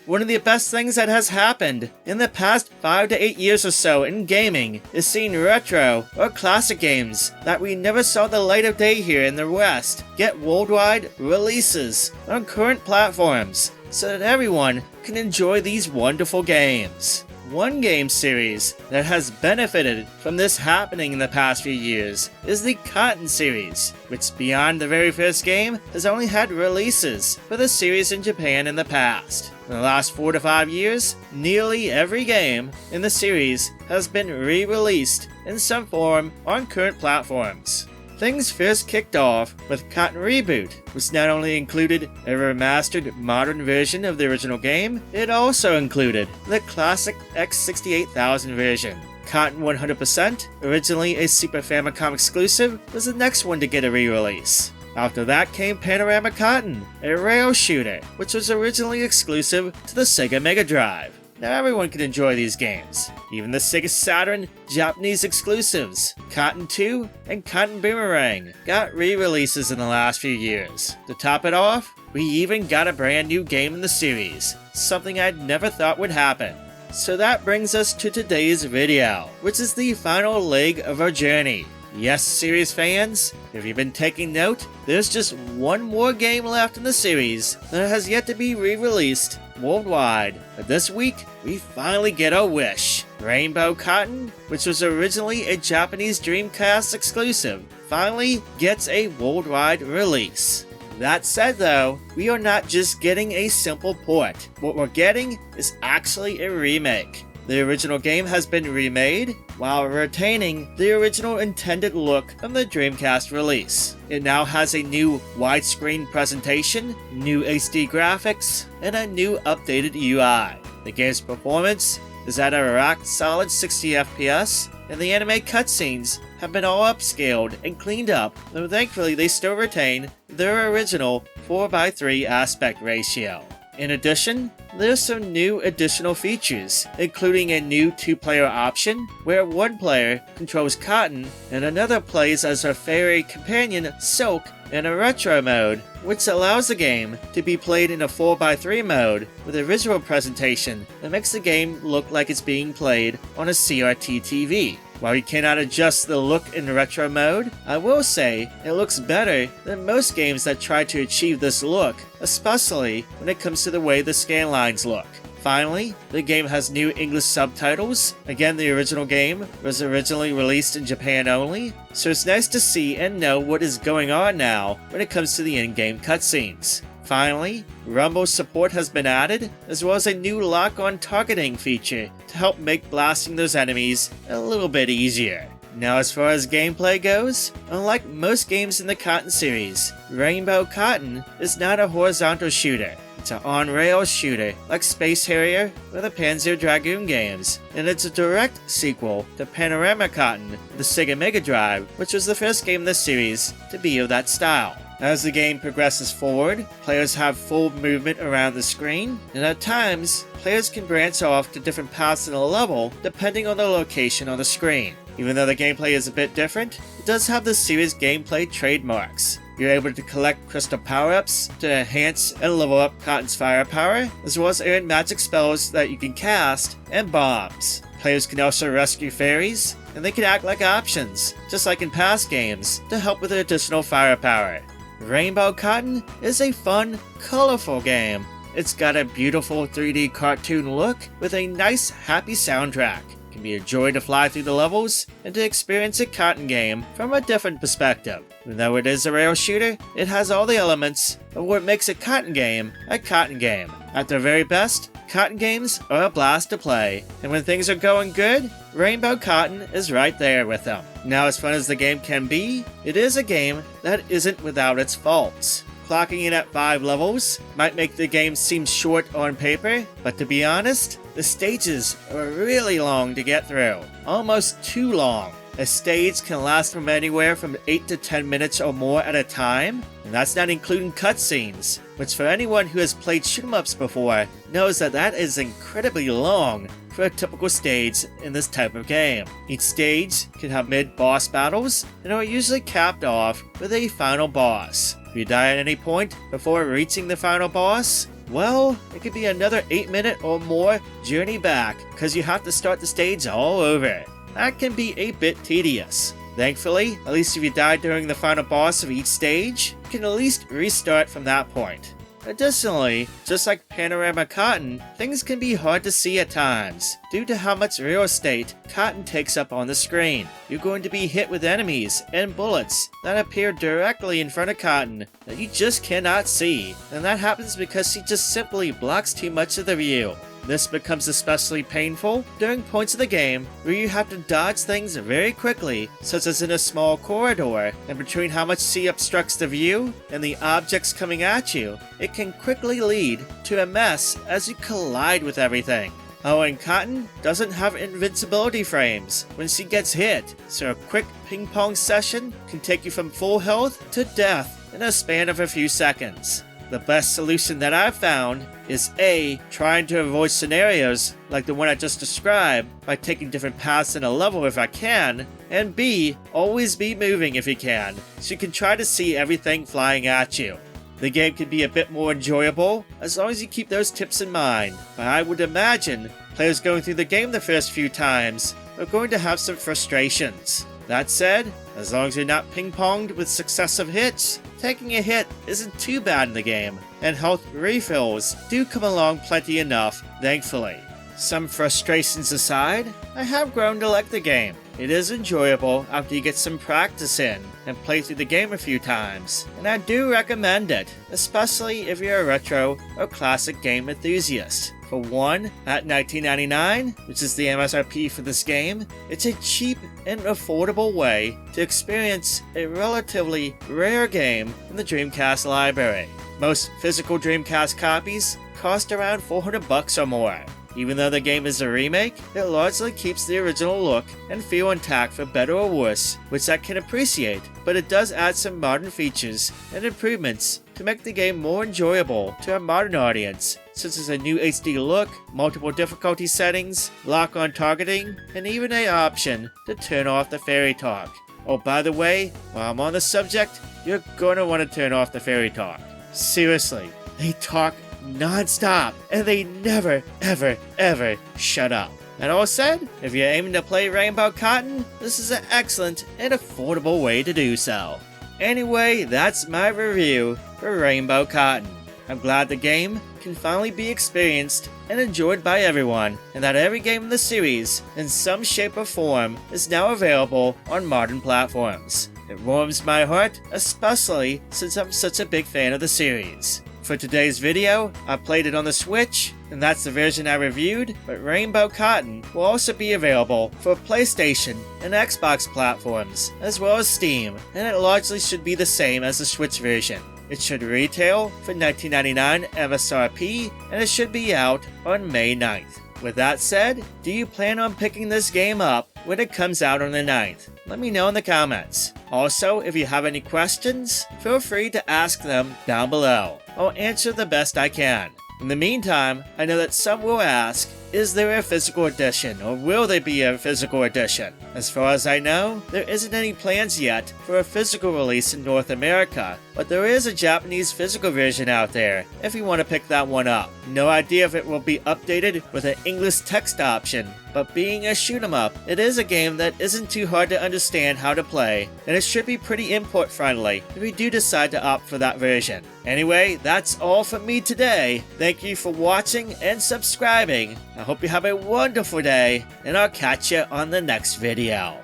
one of the best things that has happened in the past 5 to 8 years or so in gaming is seeing retro or classic games that we never saw the light of day here in the West get worldwide releases on current platforms so that everyone can enjoy these wonderful games. One game series that has benefited from this happening in the past few years is the Cotton series, which beyond the very first game has only had releases for the series in Japan in the past. In the last 4 to 5 years, nearly every game in the series has been re-released in some form on current platforms. Things first kicked off with Cotton Reboot, which not only included a remastered modern version of the original game, it also included the classic X68000 version. Cotton 100%, originally a Super Famicom exclusive, was the next one to get a re-release. After that came Panorama Cotton, a rail shooter, which was originally exclusive to the Sega Mega Drive. Now everyone can enjoy these games. Even the Sega Saturn Japanese exclusives, Cotton 2 and Cotton Boomerang, got re-releases in the last few years. To top it off, we even got a brand new game in the series, something I'd never thought would happen. So that brings us to today's video, which is the final leg of our journey. Yes, series fans, if you've been taking note, there's just one more game left in the series that has yet to be re-released worldwide. But this week, we finally get our wish. Rainbow Cotton, which was originally a Japanese Dreamcast exclusive, finally gets a worldwide release. That said though, we are not just getting a simple port. What we're getting is actually a remake. The original game has been remade while retaining the original intended look from the Dreamcast release. It now has a new widescreen presentation, new HD graphics, and a new updated UI. The game's performance is at a rock-solid 60 FPS, and the anime cutscenes have been all upscaled and cleaned up, though thankfully they still retain their original 4:3 aspect ratio. In addition, there's some new additional features, including a new 2-player option, where one player controls Cotton and another plays as her fairy companion Silk in a retro mode, which allows the game to be played in a 4:3 mode with a visual presentation that makes the game look like it's being played on a CRT TV. While you cannot adjust the look in retro mode, I will say it looks better than most games that try to achieve this look, especially when it comes to the way the scan lines look. Finally, the game has new English subtitles. Again, the original game was originally released in Japan only, so it's nice to see and know what is going on now when it comes to the in-game cutscenes. Finally, rumble support has been added, as well as a new lock-on targeting feature to help make blasting those enemies a little bit easier. Now as far as gameplay goes, unlike most games in the Cotton series, Rainbow Cotton is not a horizontal shooter. It's an on-rail shooter, like Space Harrier or the Panzer Dragoon games, and it's a direct sequel to Panorama Cotton, the Sega Mega Drive, which was the first game in the series to be of that style. As the game progresses forward, players have full movement around the screen, and at times, players can branch off to different paths in a level depending on the location on the screen. Even though the gameplay is a bit different, it does have the series gameplay trademarks. You're able to collect crystal power-ups to enhance and level up Cotton's firepower, as well as earn magic spells that you can cast, and bombs. Players can also rescue fairies, and they can act like options, just like in past games, to help with additional firepower. Rainbow Cotton is a fun, colorful game. It's got a beautiful 3D cartoon look with a nice, happy soundtrack. It can be a joy to fly through the levels and to experience a Cotton game from a different perspective. Even though it is a rail shooter, it has all the elements of what makes a Cotton game a Cotton game. At their very best, Cotton games are a blast to play, and when things are going good, Rainbow Cotton is right there with them. Now, as fun as the game can be, it is a game that isn't without its faults. Clocking in at 5 levels might make the game seem short on paper, but to be honest, the stages are really long to get through. Almost too long. A stage can last from anywhere from 8 to 10 minutes or more at a time, and that's not including cutscenes, which for anyone who has played shoot-'em-ups before knows that that is incredibly long for a typical stage in this type of game. Each stage can have mid-boss battles and are usually capped off with a final boss. If you die at any point before reaching the final boss, well, it could be another 8-minute or more journey back, because you have to start the stage all over. That can be a bit tedious. Thankfully, at least if you die during the final boss of each stage, you can at least restart from that point. Additionally, just like panorama cotton, things can be hard to see at times, due to how much real estate cotton takes up on the screen. You're going to be hit with enemies and bullets that appear directly in front of cotton that you just cannot see, and that happens because she just simply blocks too much of the view. This becomes especially painful during points of the game where you have to dodge things very quickly, such as in a small corridor, and between how much she obstructs the view and the objects coming at you, it can quickly lead to a mess as you collide with everything. Oh, and Cotton doesn't have invincibility frames when she gets hit, so a quick ping pong session can take you from full health to death in a span of a few seconds. The best solution that I've found is A, trying to avoid scenarios like the one I just described by taking different paths in a level if I can, and B, always be moving if you can, so you can try to see everything flying at you. The game can be a bit more enjoyable as long as you keep those tips in mind, but I would imagine players going through the game the first few times are going to have some frustrations. That said, as long as you're not ping-ponged with successive hits, taking a hit isn't too bad in the game, and health refills do come along plenty enough, thankfully. Some frustrations aside, I have grown to like the game. It is enjoyable after you get some practice in and play through the game a few times, and I do recommend it, especially if you're a retro or classic game enthusiast. For one, at $19.99, which is the MSRP for this game, it's a cheap and affordable way to experience a relatively rare game in the Dreamcast library. Most physical Dreamcast copies cost around $400 or more. Even though the game is a remake, it largely keeps the original look and feel intact for better or worse, which I can appreciate, but it does add some modern features and improvements to make the game more enjoyable to a modern audience, such as a new HD look, multiple difficulty settings, lock-on targeting, and even an option to turn off the fairy talk. Oh, by the way, while I'm on the subject, you're going to want to turn off the fairy talk. Seriously, they talk non-stop, and they never, ever shut up. That all said, if you're aiming to play Rainbow Cotton, this is an excellent and affordable way to do so. Anyway, that's my review for Rainbow Cotton. I'm glad the game can finally be experienced and enjoyed by everyone, and that every game in the series, in some shape or form, is now available on modern platforms. It warms my heart, especially since I'm such a big fan of the series. For today's video, I played it on the Switch, and that's the version I reviewed, but Rainbow Cotton will also be available for PlayStation and Xbox platforms, as well as Steam, and it largely should be the same as the Switch version. It should retail for $19.99 MSRP, and it should be out on May 9th. With that said, do you plan on picking this game up when it comes out on the 9th? Let me know in the comments. Also, if you have any questions, feel free to ask them down below. I'll answer the best I can. In the meantime, I know that some will ask, is there a physical edition, or will there be a physical edition? As far as I know, there isn't any plans yet for a physical release in North America, but there is a Japanese physical version out there, if you want to pick that one up. No idea if it will be updated with an English text option, but being a shoot 'em up, it is a game that isn't too hard to understand how to play, and it should be pretty import friendly if you do decide to opt for that version. Anyway, that's all from me today. Thank you for watching and subscribing. I hope you have a wonderful day, and I'll catch you on the next video.